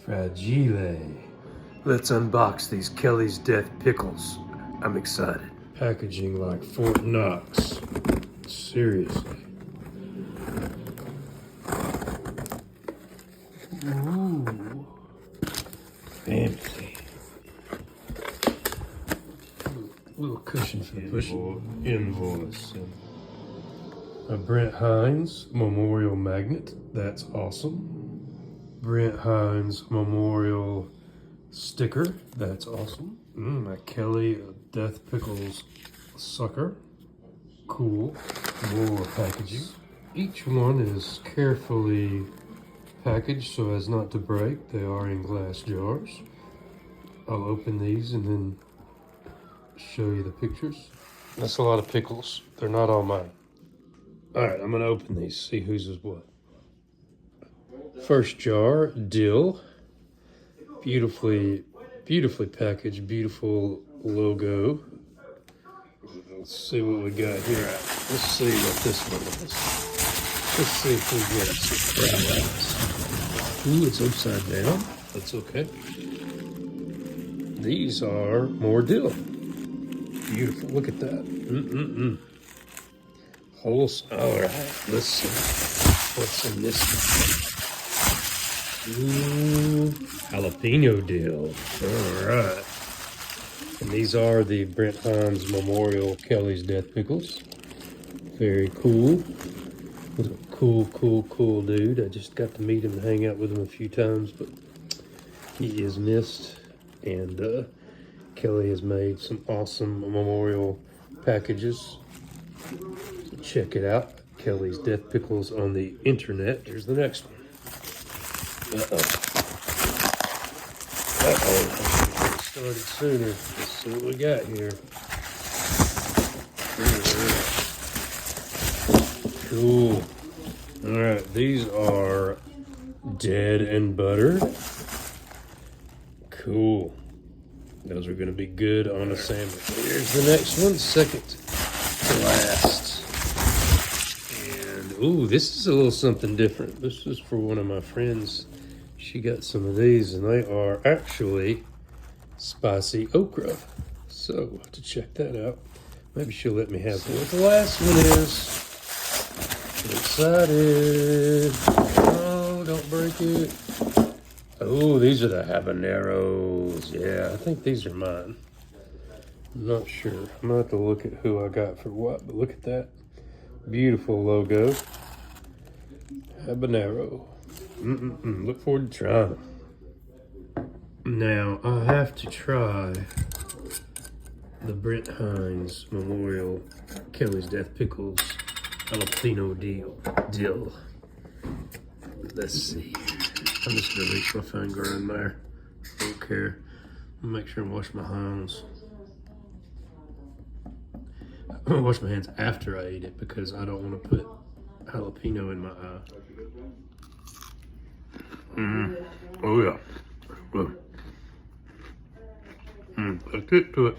Fragile. Let's unbox these Kelly's Death Pickles. I'm excited. Packaging like Fort Knox. Seriously. Ooh. Fancy. Little cushion for pushing. Invoice. A Brent Hines memorial magnet. That's awesome. Brent Hines memorial sticker. That's awesome. A Kelly Death Pickles sucker. Cool. More packaging. Each one is carefully packaged so as not to break. They are in glass jars. I'll open these and then show you the pictures. That's a lot of pickles. They're not all mine. All right, I'm gonna open these, see whose is what. First jar, dill. Beautifully packaged, beautiful logo. Let's see what we got here. Let's see what this one is. Let's see if we get a surprise. Ooh, it's upside down. That's okay. These are more dill. Beautiful, look at that. All right, let's see what's in this one. Ooh, jalapeno dill. All right. And these are the Brent Hines Memorial Kelly's Death Pickles. Very cool. What a cool dude. I just got to meet him and hang out with him a few times, but he is missed. And Kelly has made some awesome memorial packages. So check it out. Kelly's Death Pickles on the internet. Here's the next one. Started sooner. Let's see what we got here. Cool. All right, these are dead and buttered. Cool. Those are gonna be good on a sandwich. Here's the next one, second to last. And ooh, this is a little something different. This is for one of my friends. She got some of these and they are actually spicy okra. So we'll have to check that out. Maybe she'll let me have what the last one is. I'm excited. Oh, don't break it. Oh, these are the habaneros. Yeah, I think these are mine. I'm not sure. I'm gonna have to look at who I got for what, but look at that. Beautiful logo. Habanero. Look forward to trying them. Now, I have to try the Brent Hines Memorial Kelly's Death Pickles jalapeno dill. Let's see. I'm just gonna reach my finger in there. Don't care. I'll make sure and wash my hands. I'm gonna wash my hands after I eat it because I don't want to put jalapeno in my eye. Oh yeah. Let's get to it.